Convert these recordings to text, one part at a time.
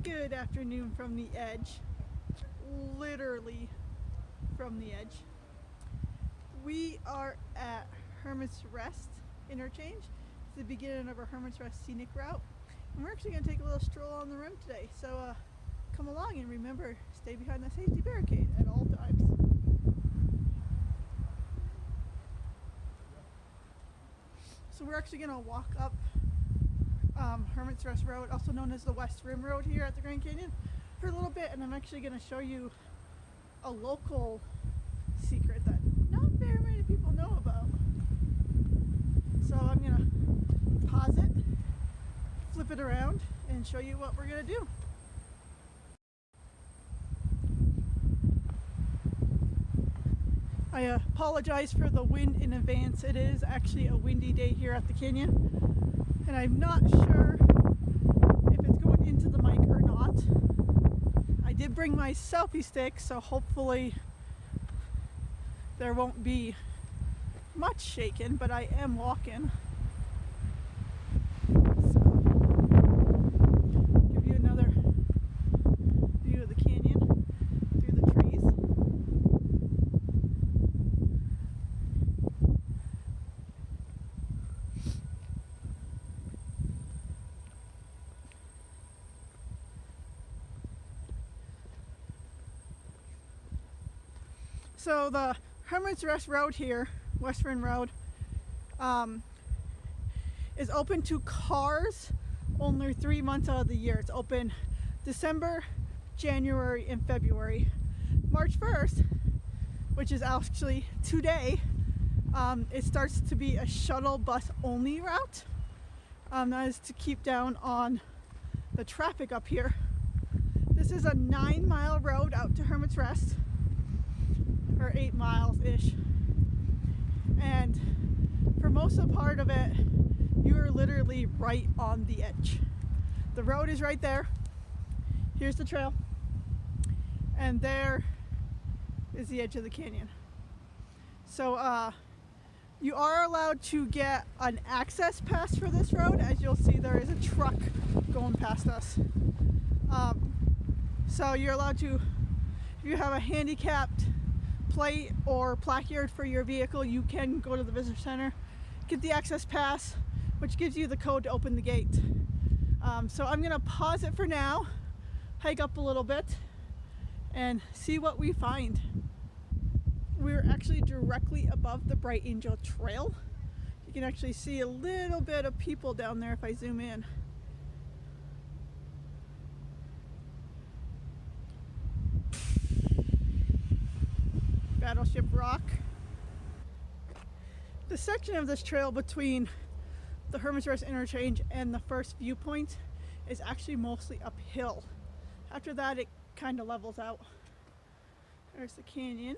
Good afternoon from the edge, literally from the edge. We are at Hermit's Rest Interchange. It's the beginning of our Hermit's Rest scenic route, and we're actually going to take a little stroll on the rim today. So come along, and remember, stay behind the safety barricade at all times. So we're actually going to walk up Hermit's Rest Road, also known as the West Rim Road here at the Grand Canyon, for a little bit, and I'm actually going to show you a local secret that not very many people know about. So I'm going to pause it, flip it around, and show you what we're going to do. I apologize for the wind in advance. It is actually a windy day here at the canyon, and I'm not sure if it's going into the mic or not. I did bring my selfie stick, so hopefully there won't be much shaking, but I am walking. So, give you another view of the canyon through the trees. So the Hermit's Rest Road here, Western Road, is open to cars only 3 months out of the year. It's open December, January, and February. March 1st, which is actually today, it starts to be a shuttle bus only route. That is to keep down on the traffic up here. This is a 9-mile road out to Hermit's Rest, or 8 miles-ish. And for most of the part of it, you are literally right on the edge. The road is right there. Here's the trail. And there is the edge of the canyon. So you are allowed to get an access pass for this road. As you'll see, there is a truck going past us. So you're allowed to, if you have a handicapped plate or placard for your vehicle, you can go to the visitor center, get the access pass, which gives you the code to open the gate. So I'm gonna pause it for now, hike up a little bit, and see what we find. We're actually directly above the Bright Angel Trail. You can actually see a little bit of people down there if I zoom in. Battleship Rock. The section of this trail between the Hermit's Rest interchange and the first viewpoint is actually mostly uphill. After that, it kind of levels out. There's the canyon.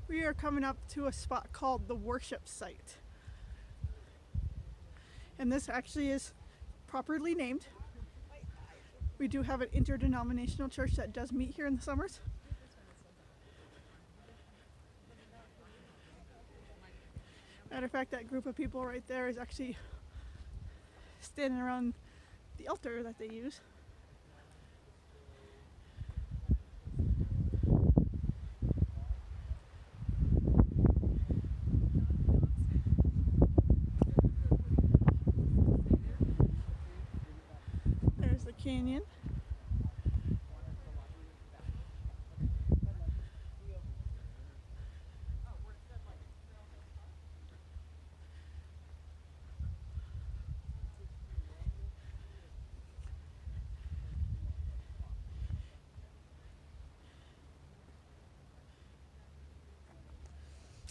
We are coming up to a spot called the worship site. And this actually is properly named. We do have an interdenominational church that does meet here in the summers. Matter of fact, that group of people right there is actually standing around the altar that they use. Canyon.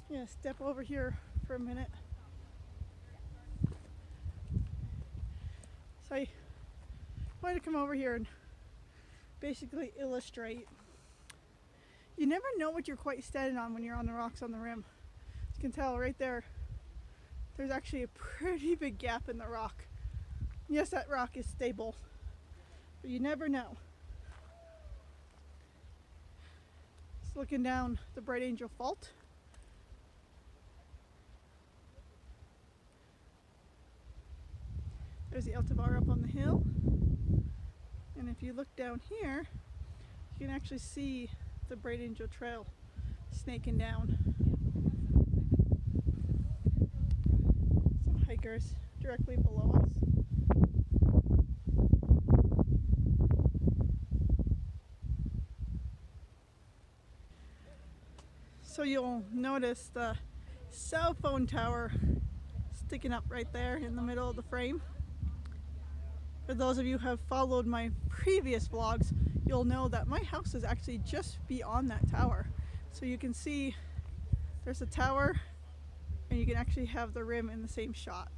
Yeah, step over here for a minute. So I wanted to come over here and basically illustrate. You never know what you're quite standing on when you're on the rocks on the rim. You can tell right there, there's actually a pretty big gap in the rock. Yes, that rock is stable, but you never know. Just looking down the Bright Angel Fault. There's the Altivar up on the hill. And if you look down here, you can actually see the Bright Angel Trail snaking down. Some hikers directly below us. So you'll notice the cell phone tower sticking up right there in the middle of the frame. For those of you who have followed my previous vlogs, you'll know that my house is actually just beyond that tower. So you can see there's a tower and you can actually have the rim in the same shot.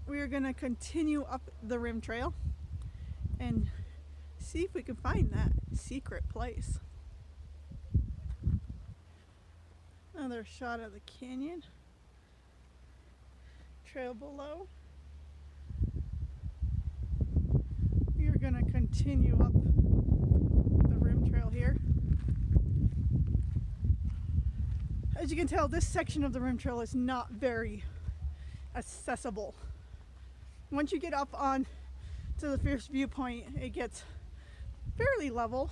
We are going to continue up the rim trail and see if we can find that secret place. Another shot of the canyon. Trail below. We are going to continue up the rim trail here. As you can tell, this section of the rim trail is not very accessible. Once you get up on to the first viewpoint, it gets fairly level.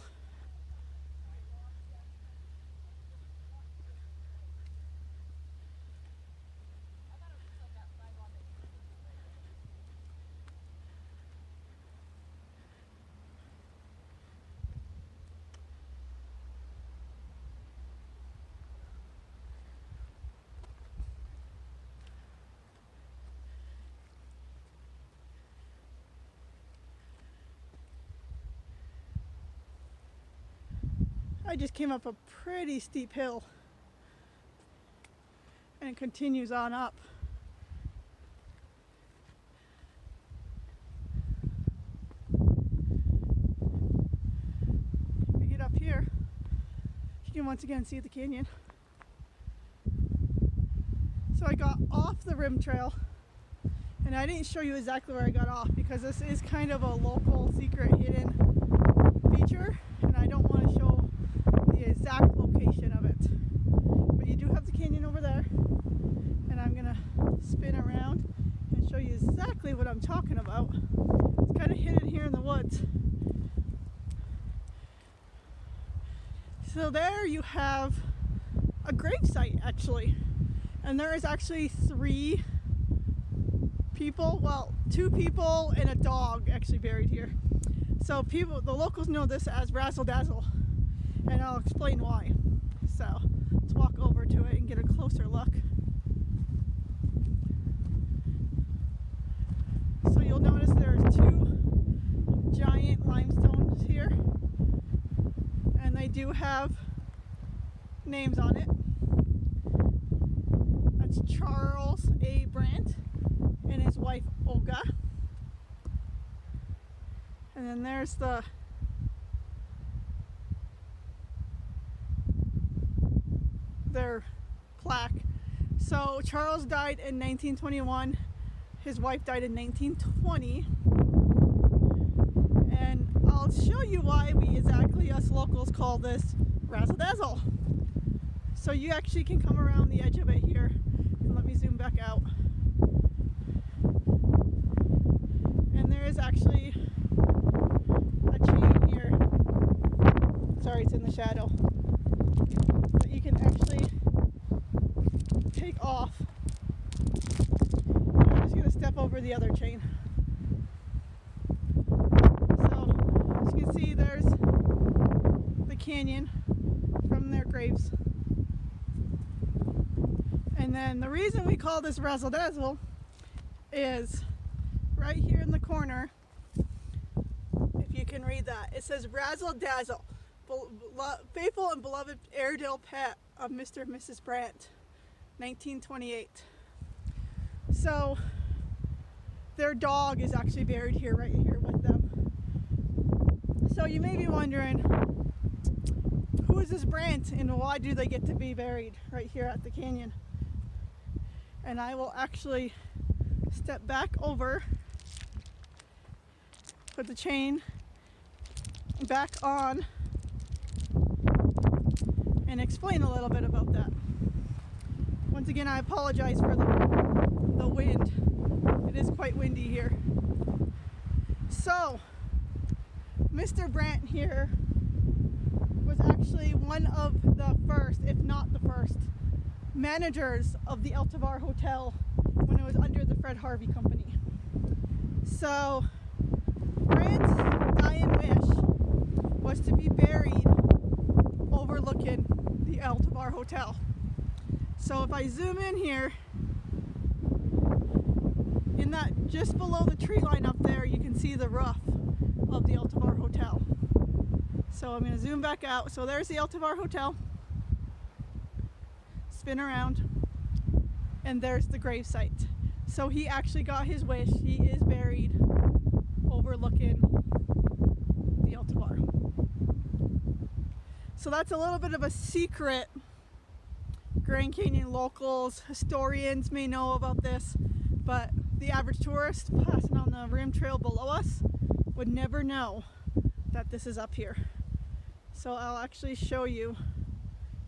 I just came up a pretty steep hill and it continues on up. We get up here, you can once again see the canyon. So I got off the rim trail and I didn't show you exactly where I got off because this is kind of a local secret hidden feature and I don't want to show the exact location of it. But you do have the canyon over there and I'm gonna spin around and show you exactly what I'm talking about. It's kind of hidden here in the woods. So there you have a grave site actually, and there is actually 3 people, well 2 people and a dog actually buried here. So people, the locals know this as Razzle Dazzle, and I'll explain why. So let's walk over to it and get a closer look. So you'll notice there's 2 giant limestones here, and they do have names on it. That's Charles A. Brandt and his wife Olga. And then there's their plaque. So Charles died in 1921, his wife died in 1920, and I'll show you why we exactly, us locals, call this Razzle Dazzle. So you actually can come around the edge of it here, and let me zoom back out. And there is actually a chain here, sorry it's in the shadow, that you can actually take off. I'm just going to step over the other chain. So as you can see, there's the canyon from their graves. And then the reason we call this Razzle Dazzle is right here in the corner, if you can read that, it says Razzle Dazzle, faithful and beloved Airedale pet of Mr. and Mrs. Brandt, 1928. So their dog is actually buried here, right here with them. So you may be wondering, who is this Brandt and why do they get to be buried right here at the canyon? And I will actually step back over, put the chain back on, and explain a little bit about that. Once again, I apologize for the wind. It is quite windy here. So, Mr. Brandt here was actually one of the first, if not the first, managers of the El Tovar Hotel when it was under the Fred Harvey Company. So, Brandt's dying wish was to be buried overlooking the El Tovar Hotel. So if I zoom in here, in that just below the tree line up there, you can see the roof of the El Tovar Hotel. So I'm going to zoom back out. So there's the El Tovar Hotel. Spin around, and there's the grave site. So he actually got his wish. He is buried overlooking the El Tovar. So that's a little bit of a secret. Grand Canyon locals, historians may know about this, but the average tourist passing on the rim trail below us would never know that this is up here. So I'll actually show you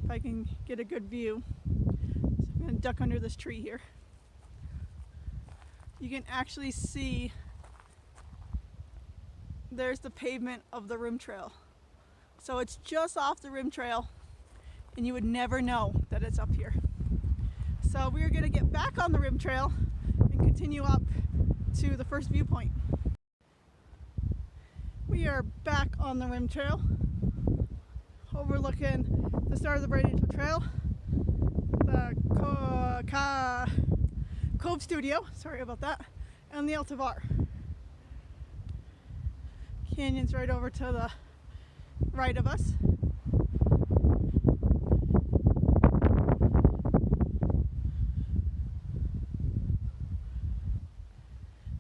if I can get a good view. So I'm going to duck under this tree here. You can actually see there's the pavement of the rim trail. So it's just off the rim trail, and you would never know that it's up here. So we're going to get back on the rim trail and continue up to the first viewpoint. We are back on the rim trail, overlooking the start of the Bright Angel Trail, the Cove Studio, sorry about that, and the El Tovar. Canyon's right over to the right of us.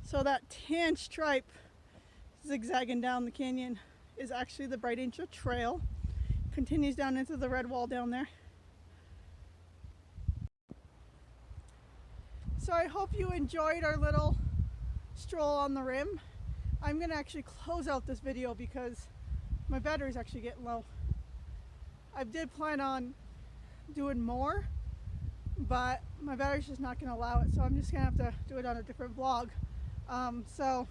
So that tan stripe zigzagging down the canyon is actually the Bright Angel Trail. Continues down into the red wall down there. So I hope you enjoyed our little stroll on the rim. I'm gonna actually close out this video because my battery's actually getting low. I did plan on doing more, but my battery's just not gonna allow it, so I'm just gonna have to do it on a different vlog. So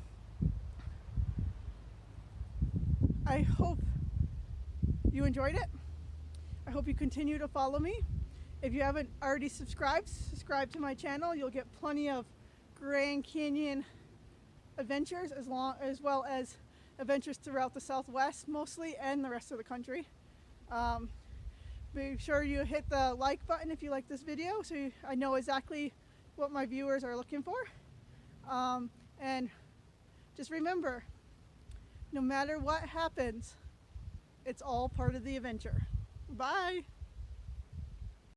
I hope you enjoyed it. I hope you continue to follow me. If you haven't already subscribed, subscribe to my channel. You'll get plenty of Grand Canyon adventures as well as adventures throughout the Southwest mostly and the rest of the country. Be sure you hit the like button if you like this video so I know exactly what my viewers are looking for. And just remember, no matter what happens, it's all part of the adventure. Bye!